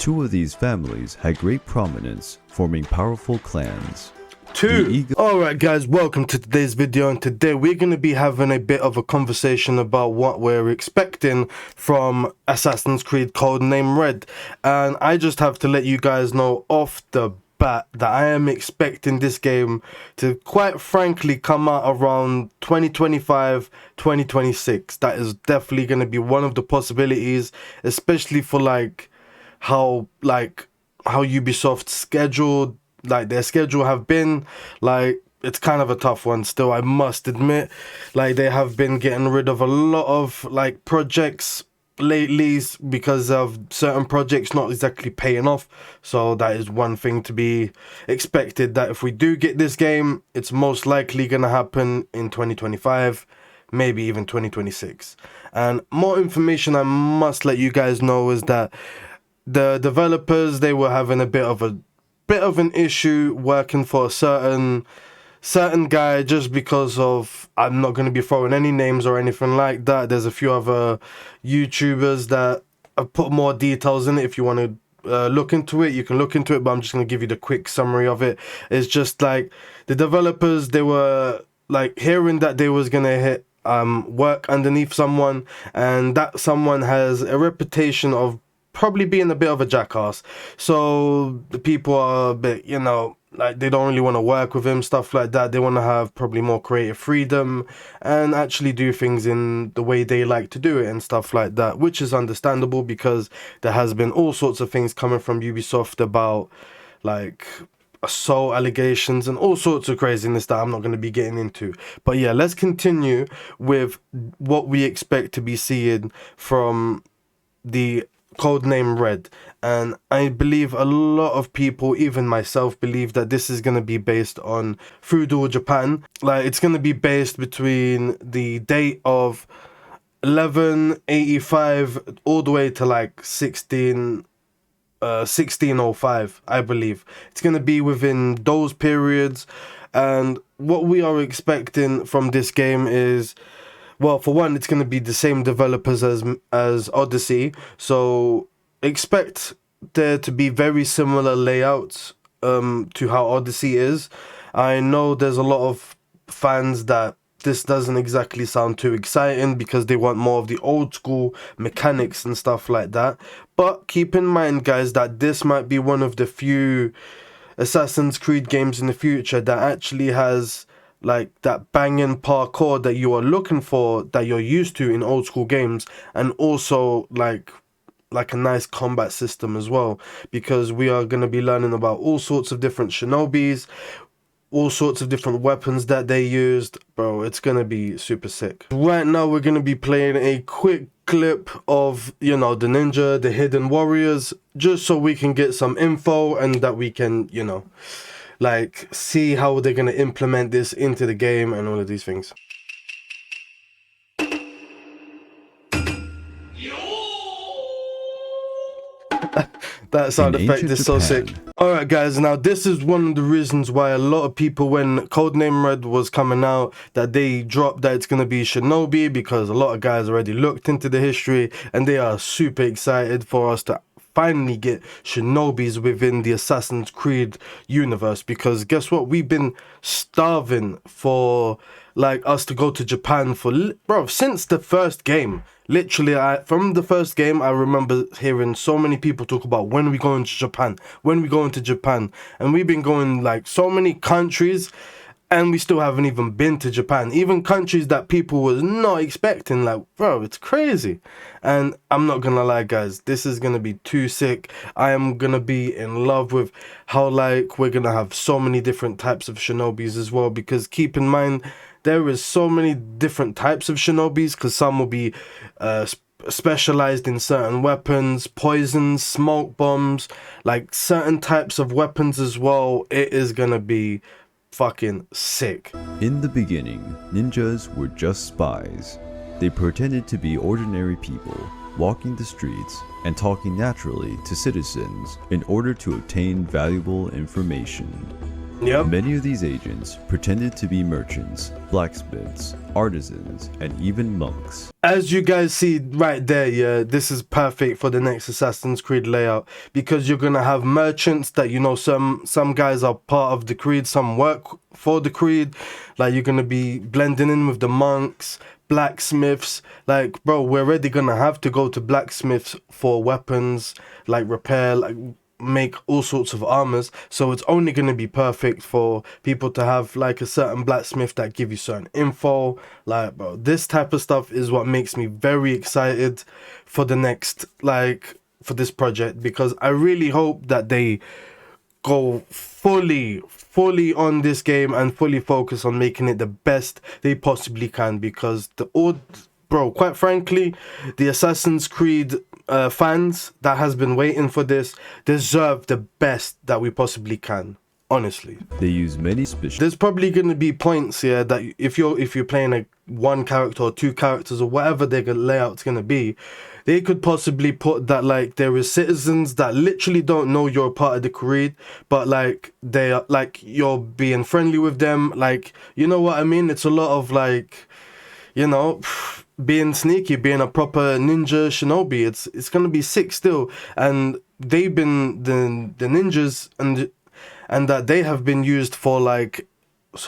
Two of these families had great prominence, forming powerful clans. Alright guys, welcome to today's video, and today we're going to be having a bit of a conversation about what we're expecting from Assassin's Creed Codename Red. And I just have to let you guys know off the bat that I am expecting this game to quite frankly come out around 2025-2026. That is definitely going to be one of the possibilities, especially for how Ubisoft's scheduled, their schedule have been. It's kind of a tough one still, I must admit. They have been getting rid of a lot of projects lately because of certain projects not exactly paying off. So that is one thing to be expected, that if we do get this game, it's most likely gonna happen in 2025, maybe even 2026. And more information I must let you guys know is that the developers, they were having a bit of an issue working for a certain guy, just because of, I'm not going to be throwing any names or anything like that. There's a few other YouTubers that have put more details in it. If you want to look into it, you can look into it, but I'm just going to give you the quick summary of it. It's just the developers, they were hearing that they was going to hit work underneath someone, and that someone has a reputation of probably being a bit of a jackass. So the people are a bit, they don't really want to work with him, stuff like that. They want to have probably more creative freedom and actually do things in the way they like to do it and stuff like that, which is understandable because there has been all sorts of things coming from Ubisoft about assault allegations and all sorts of craziness that I'm not going to be getting into. But yeah, let's continue with what we expect to be seeing from the Codename Red. And I believe a lot of people, even myself, believe that this is going to be based on feudal Japan. It's going to be based between the date of 1185 all the way to 1605, I believe. It's going to be within those periods. And what we are expecting from this game is, well, for one, it's going to be the same developers as Odyssey, so expect there to be very similar layouts to how Odyssey is. I know there's a lot of fans that this doesn't exactly sound too exciting because they want more of the old school mechanics and stuff like that. But keep in mind, guys, that this might be one of the few Assassin's Creed games in the future that actually has that banging parkour that you are looking for, that you're used to in old school games, and also like a nice combat system as well, because we are going to be learning about all sorts of different shinobis, all sorts of different weapons that they used. Bro, it's going to be super sick. Right now we're going to be playing a quick clip of, the ninja, the hidden warriors, just so we can get some info and that we can, see how they're going to implement this into the game and all of these things. That sound effect is so sick. Alright guys, now this is one of the reasons why a lot of people, when Codename Red was coming out, that they dropped that it's going to be Shinobi, because a lot of guys already looked into the history and they are super excited for us to finally get Shinobis within the Assassin's Creed universe. Because guess what, we've been starving for us to go to Japan since the first game. Literally, from the first game, I remember hearing so many people talk about when we going to Japan, and we've been going so many countries, and we still haven't even been to Japan. Even countries that people was not expecting. Bro, it's crazy. And I'm not gonna lie, guys, this is gonna be too sick. I am gonna be in love with how we're gonna have so many different types of shinobis as well, because keep in mind, there is so many different types of shinobis, because some will be specialized in certain weapons, poisons, smoke bombs, certain types of weapons as well. It is gonna be fucking sick. In the beginning, ninjas were just spies. They pretended to be ordinary people, walking the streets and talking naturally to citizens in order to obtain valuable information. Yep. Many of these agents pretended to be merchants, blacksmiths, artisans, and even monks. As you guys see right there, yeah, this is perfect for the next Assassin's Creed layout, because you're gonna have merchants that, you know, some guys are part of the creed, some work for the creed. Like, you're gonna be blending in with the monks, blacksmiths. Like, bro, we're already gonna have to go to blacksmiths for weapons, like repair, like make all sorts of armors. So it's only going to be perfect for people to have like a certain blacksmith that give you certain info. Like, bro, this type of stuff is what makes me very excited for the next, like, for this project, because I really hope that they go fully on this game and fully focus on making it the best they possibly can, because bro, quite frankly, the Assassin's Creed fans that has been waiting for this deserve the best that we possibly can. Honestly, They use many special there's probably going to be points here that if you're playing a one character or two characters or whatever their layout's going to be, they could possibly put that, like, there is citizens that literally don't know you're part of the creed, but like they are, like, you're being friendly with them, like, you know what I mean? It's a lot of, like, you know, being sneaky, being a proper ninja shinobi. It's gonna be sick still. And they've been the ninjas, and that they have been used for, like,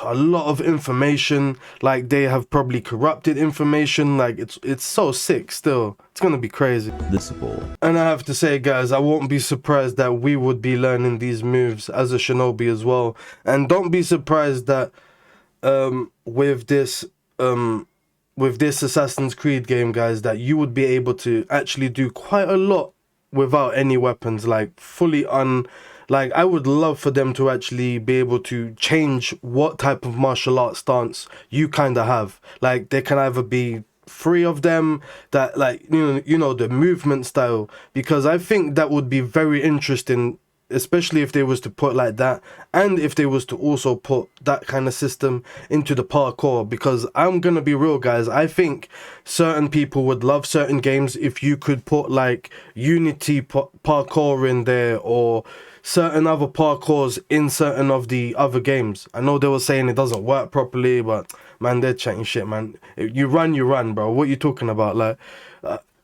a lot of information. Like, they have probably corrupted information. Like, it's so sick still. It's gonna be crazy. visible. And I have to say, guys, I won't be surprised that we would be learning these moves as a shinobi as well. And don't be surprised that with this Assassin's Creed game, guys, that you would be able to actually do quite a lot without any weapons, like fully like, I would love for them to actually be able to change what type of martial art stance you kind of have. Like, there can either be 3 of them that, like, you know, the movement style, because I think that would be very interesting, especially if they was to put like that, and if they was to also put that kind of system into the parkour. Because I'm gonna be real, guys, I think certain people would love certain games if you could put like Unity parkour in there, or certain other parkours in certain of the other games. I know they were saying it doesn't work properly, but man, they're chatting shit, man. You run, bro. What you talking about? Like,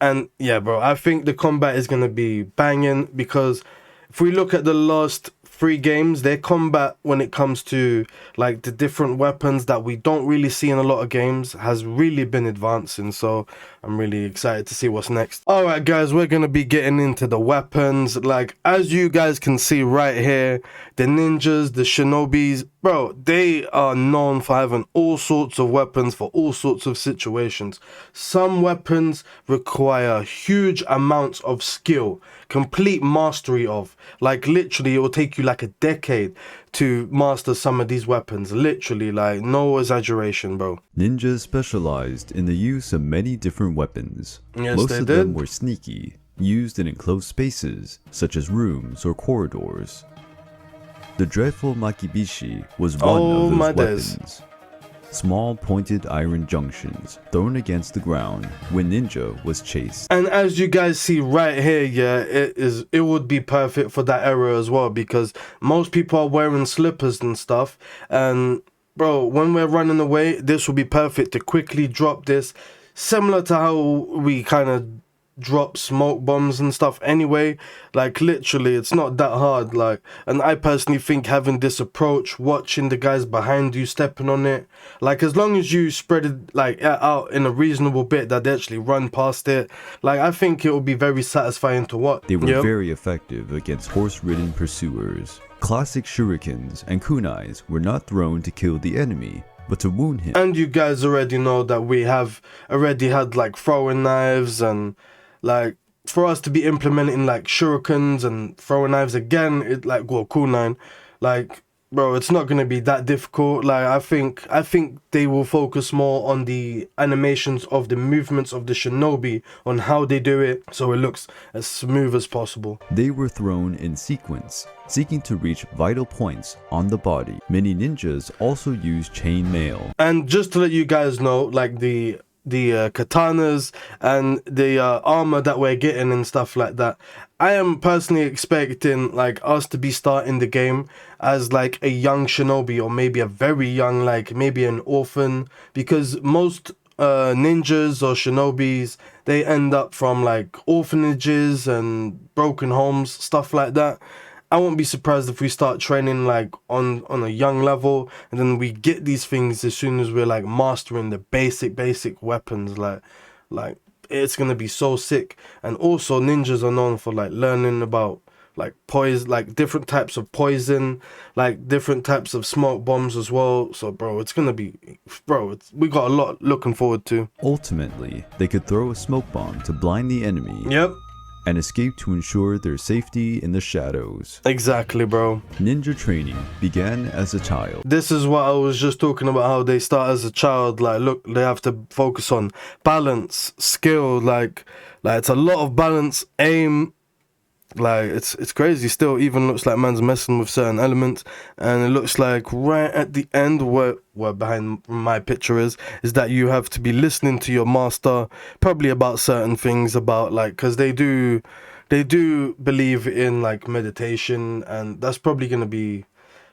and yeah, bro, I think the combat is gonna be banging, because if we look at the last 3 games, their combat, when it comes to like the different weapons that we don't really see in a lot of games, has really been advancing. So I'm really excited to see what's next. All right, guys, we're gonna be getting into the weapons. Like, as you guys can see right here, the ninjas, the shinobis, bro, they are known for having all sorts of weapons for all sorts of situations. Some weapons require huge amounts of skill, complete mastery of. Like, literally, it will take you like a decade to master some of these weapons. Literally, like, no exaggeration, bro. Ninjas specialized in the use of many different weapons. Yes, Most they of them did. were sneaky, used in enclosed spaces, such as rooms or corridors. The dreadful Makibishi was one Oh, of my those days. weapons. Small pointed iron junctions thrown against the ground when Ninja was chased. And as you guys see right here, yeah, it would be perfect for that era as well, because most people are wearing slippers and stuff. And bro, when we're running away, this will be perfect to quickly drop this, similar to how we kind of drop smoke bombs and stuff anyway. Like, literally, it's not that hard. Like, and I personally think having this approach, watching the guys behind you stepping on it, like, as long as you spread it like out in a reasonable bit that they actually run past it, like, I think it will be very satisfying to watch. They were Yep. very effective against horse-ridden pursuers. Classic shurikens and kunais were not thrown to kill the enemy, but to wound him. And you guys already know that we have already had like throwing knives, and like, for us to be implementing like shurikens and throwing knives again, it like, well, kunai, like, bro, it's not gonna be that difficult. Like, I think they will focus more on the animations of the movements of the shinobi, on how they do it, so it looks as smooth as possible. They were thrown in sequence, seeking to reach vital points on the body. Many ninjas also used chain mail. And just to let you guys know, like, the katanas and the armor that we're getting and stuff like that. I am personally expecting like us to be starting the game as like a young shinobi, or maybe a very young, like maybe an orphan, because most ninjas or shinobis, they end up from like orphanages and broken homes, stuff like that. I won't be surprised if we start training like on a young level, and then we get these things as soon as we're like mastering the basic weapons. Like it's gonna be so sick. And also ninjas are known for like learning about like poison, like different types of poison, like different types of smoke bombs as well. So bro, it's gonna be, we got a lot looking forward to. Ultimately, they could throw a smoke bomb to blind the enemy. Yep. And escape to ensure their safety in the shadows. Exactly, bro. Ninja training began as a child. This is what I was just talking about, how they start as a child. Like, look, they have to focus on balance, skill, like it's a lot of balance, aim. Like it's crazy. Still, even looks like man's messing with certain elements, and it looks like right at the end, where behind my picture is that you have to be listening to your master, probably about certain things, about like, because they do believe in like meditation, and that's probably gonna be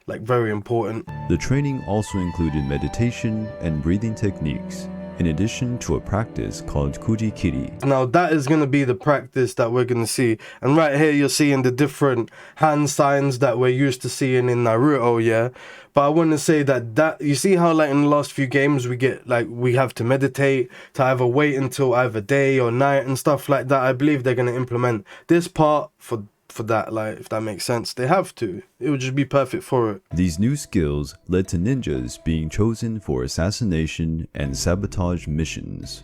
like very important. The training also included meditation and breathing techniques, in addition to a practice called kujikiri. Now that is going to be the practice that we're going to see. And right here you're seeing the different hand signs that we're used to seeing in Naruto, yeah? But I want to say that you see how like in the last few games we get like, we have to meditate, to either wait until either day or night and stuff like that. I believe they're going to implement this part for that, like, if that makes sense. They have to. It would just be perfect for it. These new skills led to ninjas being chosen for assassination and sabotage missions.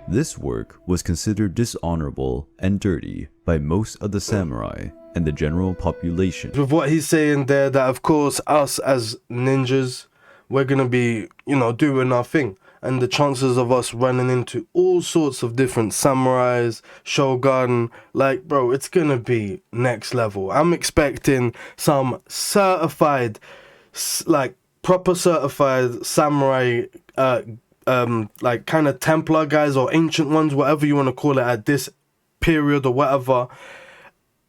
This work was considered dishonorable and dirty by most of the samurai and the general population. With what he's saying there, that of course us as ninjas, we're gonna be, doing our thing. And the chances of us running into all sorts of different samurais, shogun, like, bro, it's gonna be next level. I'm expecting some certified, like, proper certified samurai, like, kind of Templar guys or ancient ones, whatever you want to call it at this period or whatever.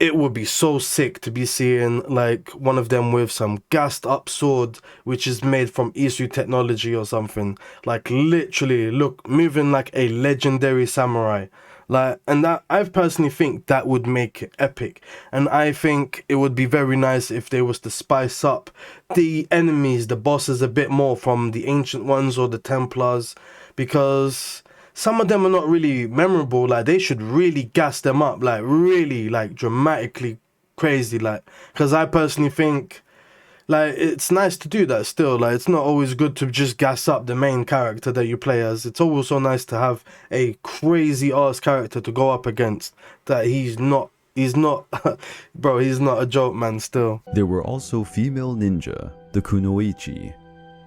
It would be so sick to be seeing like one of them with some gassed up sword, which is made from Isu technology or something. Like literally, look, moving like a legendary samurai. Like, and that, I personally think that would make it epic. And I think it would be very nice if they was to spice up the enemies, the bosses a bit more from the ancient ones or the Templars, because some of them are not really memorable. Like, they should really gas them up, like really, like dramatically crazy, like, because I personally think like it's nice to do that still. Like, it's not always good to just gas up the main character that you play as. It's also nice to have a crazy ass character to go up against that he's not bro, he's not a joke, man, still. There were also female ninja, the kunoichi.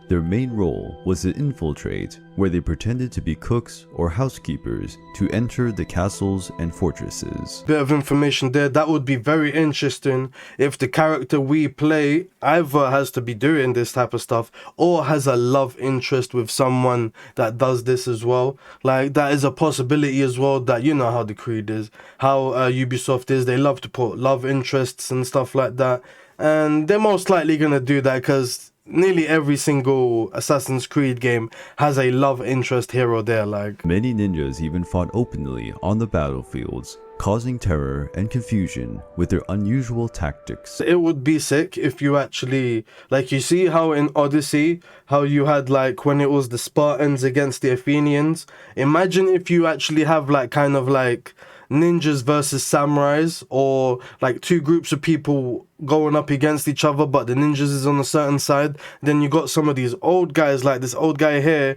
Their main role was to infiltrate, where they pretended to be cooks or housekeepers to enter the castles and fortresses. Bit of information there. That would be very interesting if the character we play either has to be doing this type of stuff or has a love interest with someone that does this as well. Like, that is a possibility as well, that you know how the Creed is, how Ubisoft is. They love to put love interests and stuff like that. And they're most likely going to do that because nearly every single Assassin's Creed game has a love interest here or there. Like, many ninjas even fought openly on the battlefields, causing terror and confusion with their unusual tactics. It would be sick if you actually, like, you see how in Odyssey, how you had like when it was the Spartans against the Athenians. Imagine if you actually have like kind of like ninjas versus samurais, or like two groups of people going up against each other, but the ninjas is on a certain side. Then you got some of these old guys, like this old guy here,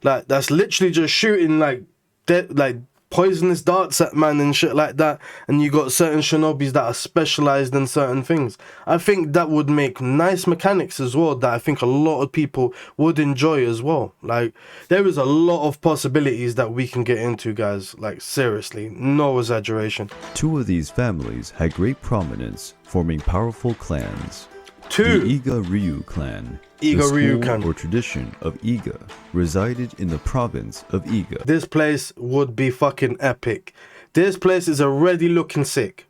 like that's literally just shooting like like poisonous darts at man and shit like that. And you got certain shinobis that are specialized in certain things. I think that would make nice mechanics as well, that I think a lot of people would enjoy as well. Like, there is a lot of possibilities that we can get into, guys. Like, seriously, no exaggeration. Two of these families had great prominence, forming powerful clans. Two. The Iga Ryu clan, Iga the Ryu school clan. or tradition of Iga, resided in the province of Iga. This place would be fucking epic. This place is already looking sick.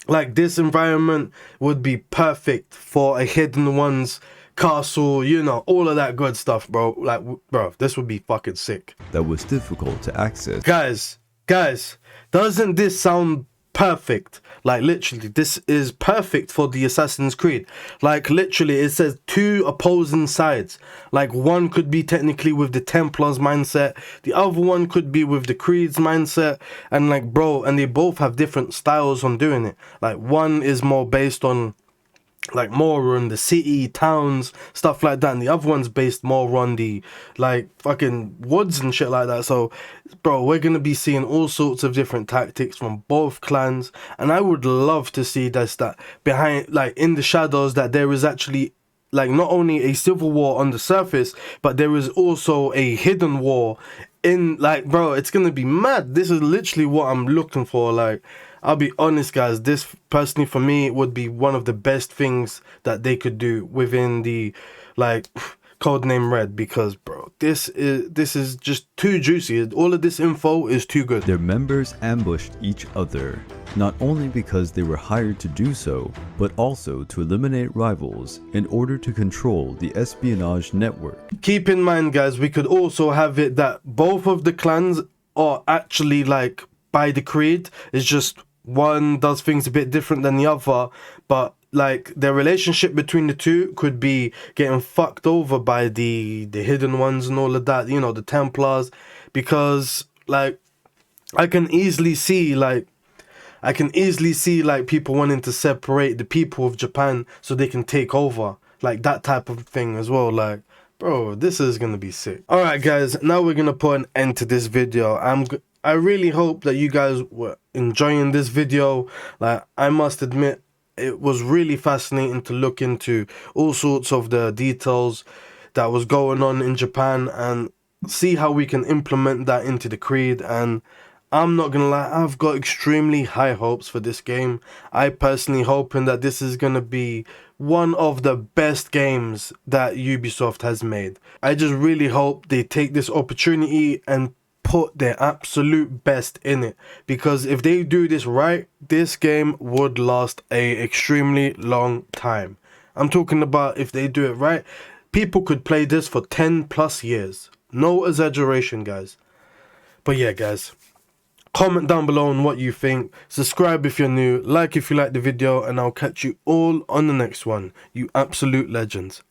Like, this environment would be perfect for a Hidden Ones castle, you know, all of that good stuff, bro. Like, bro, this would be fucking sick. That was difficult to access. Guys, doesn't this sound perfect? Like, literally, this is perfect for the Assassin's Creed. Like, literally, it says two opposing sides. Like, one could be technically with the Templars mindset, the other one could be with the Creed's mindset, and like, bro, and they both have different styles on doing it. Like, one is more based on like more on the city, towns, stuff like that, and the other one's based more on the like fucking woods and shit like that. So bro, we're gonna be seeing all sorts of different tactics from both clans, and I would love to see that behind, like in the shadows, that there is actually like not only a civil war on the surface, but there is also a hidden war in, like, bro, it's gonna be mad. This is literally what I'm looking for. Like, I'll be honest, guys, this personally for me would be one of the best things that they could do within the like Codename Red, because bro, this is just too juicy. All of this info is too good. Their members ambushed each other, not only because they were hired to do so, but also to eliminate rivals in order to control the espionage network. Keep in mind, guys, we could also have it that both of the clans are actually like by the Creed. It's just one does things a bit different than the other, but like their relationship between the two could be getting fucked over by the Hidden Ones and all of that, you know, the Templars, because like I can easily see like people wanting to separate the people of Japan so they can take over, like that type of thing as well. Like, bro, this is gonna be sick. All right, guys, now we're gonna put an end to this video. I really hope that you guys were enjoying this video. Like, I must admit, it was really fascinating to look into all sorts of the details that was going on in Japan and see how we can implement that into the Creed. And I'm not gonna lie, I've got extremely high hopes for this game. I personally hoping that this is gonna be one of the best games that Ubisoft has made. I just really hope they take this opportunity and put their absolute best in it, because if they do this right, this game would last a extremely long time. I'm talking about, if they do it right, people could play this for 10 plus years. No exaggeration, guys. But yeah, guys, comment down below on what you think, subscribe if you're new, like if you like the video, and I'll catch you all on the next one, you absolute legends.